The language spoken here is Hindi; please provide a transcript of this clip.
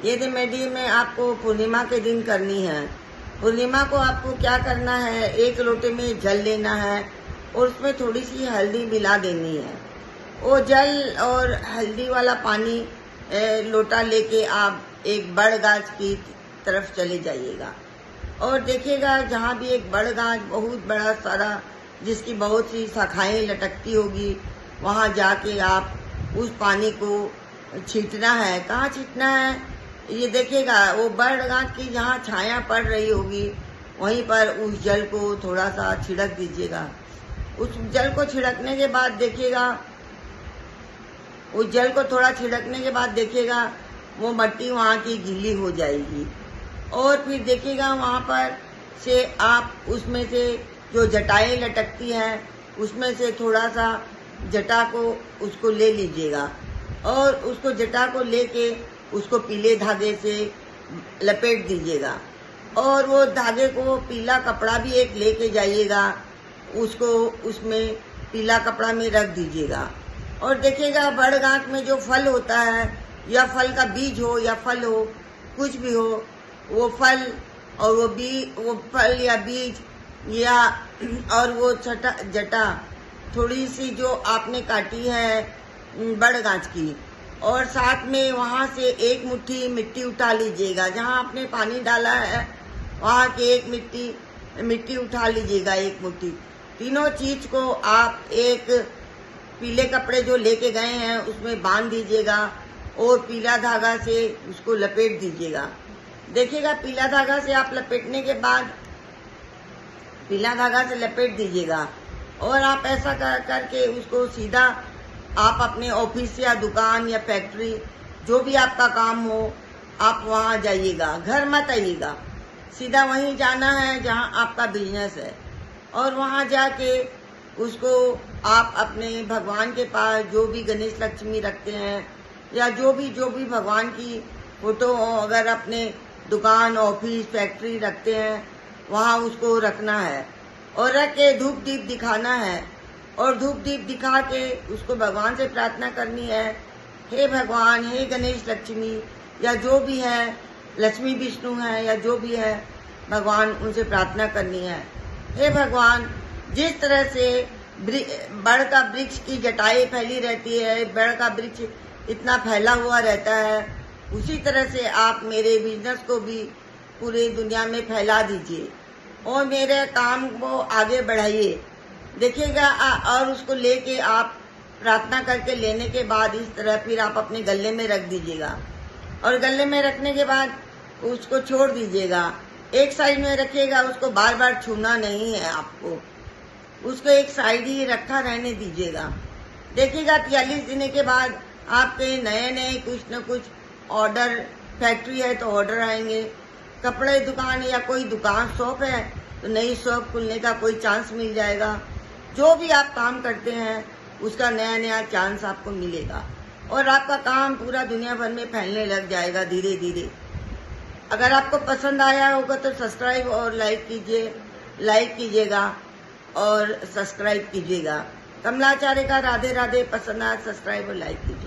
ये रेमेडी में आपको पूर्णिमा के दिन करनी है। पूर्णिमा को आपको क्या करना है, 1 लोटे में जल लेना है और उसमें थोड़ी सी हल्दी मिला देनी है। वो जल और हल्दी वाला पानी लोटा लेके आप एक बड़ गाछ की तरफ चले जाइएगा और देखिएगा जहाँ भी एक बड़ गाछ बहुत बड़ा सारा जिसकी बहुत सी शाखाएं लटकती होगी, वहाँ जाके आप उस पानी को छींटना है। कहाँ छींटना है ये देखिएगा, वो बड़ गाछ की जहाँ छाया पड़ रही होगी वहीं पर उस जल को थोड़ा सा छिड़क दीजिएगा। उस जल को छिड़कने के बाद देखिएगा, उस जल को थोड़ा छिड़कने के बाद देखिएगा वो मिट्टी वहाँ की गीली हो जाएगी और फिर देखिएगा वहाँ पर से आप उसमें से जो जटाएं लटकती हैं उसमें से थोड़ा सा जटा को उसको ले लीजिएगा और उसको जटा को लेके उसको पीले धागे से लपेट दीजिएगा और वो धागे को पीला कपड़ा भी एक लेके जाइएगा, उसको उसमें पीला कपड़ा में रख दीजिएगा और देखिएगा बड़ गांठ में जो फल होता है या फल का बीज हो या फल हो कुछ भी हो, वो फल और वो फल या बीज या और वो जटा थोड़ी सी जो आपने काटी है बड़ गांठ की और साथ में वहाँ से 1 मुट्ठी मिट्टी उठा लीजिएगा। जहाँ आपने पानी डाला है वहाँ के 1 मिट्टी उठा लीजिएगा, 1 मुट्ठी। तीनों चीज को आप एक पीले कपड़े जो लेके गए हैं उसमें बांध दीजिएगा और पीला धागा से उसको लपेट दीजिएगा। देखिएगा पीला धागा से आप लपेटने के बाद पीला धागा से लपेट दीजिएगा और आप ऐसा करके उसको सीधा आप अपने ऑफिस या दुकान या फैक्ट्री जो भी आपका काम हो आप वहाँ जाइएगा, घर मत आइएगा, सीधा वहीं जाना है जहाँ आपका बिजनेस है और वहाँ जाके उसको आप अपने भगवान के पास जो भी गणेश लक्ष्मी रखते हैं या जो भी भगवान की फोटो हो, अगर अपने दुकान ऑफिस फैक्ट्री रखते हैं वहाँ उसको रखना है और रख के धूप दीप दिखाना है और धूप दीप दिखा के उसको भगवान से प्रार्थना करनी है, हे भगवान, हे गणेश लक्ष्मी या जो भी है, लक्ष्मी विष्णु है या जो भी है भगवान, उनसे प्रार्थना करनी है, हे भगवान, जिस तरह से बड़ का वृक्ष की जटाएं फैली रहती है, बड़ का वृक्ष इतना फैला हुआ रहता है, उसी तरह से आप मेरे बिजनेस को भी पूरे दुनिया में फैला दीजिए और मेरे काम को आगे बढ़ाइए। देखिएगा और उसको लेके आप प्रार्थना करके लेने के बाद इस तरह फिर आप अपने गले में रख दीजिएगा और गले में रखने के बाद उसको छोड़ दीजिएगा। एक साइड में रखिएगा, उसको बार बार छूना नहीं है आपको, उसको एक साइड ही रखा रहने दीजिएगा। देखिएगा 43 दिन के बाद आपके नए कुछ न कुछ ऑर्डर, फैक्ट्री है तो ऑर्डर आएंगे, कपड़े दुकान या कोई दुकान शॉप है तो नई शॉप खुलने का कोई चांस मिल जाएगा। जो भी आप काम करते हैं उसका नया चांस आपको मिलेगा और आपका काम पूरा दुनिया भर में फैलने लग जाएगा धीरे धीरे। अगर आपको पसंद आया होगा तो सब्सक्राइब और लाइक कीजिएगा और सब्सक्राइब कीजिएगा। कमलाचार्य का राधे राधे पसंद आया, सब्सक्राइब और लाइक कीजिए।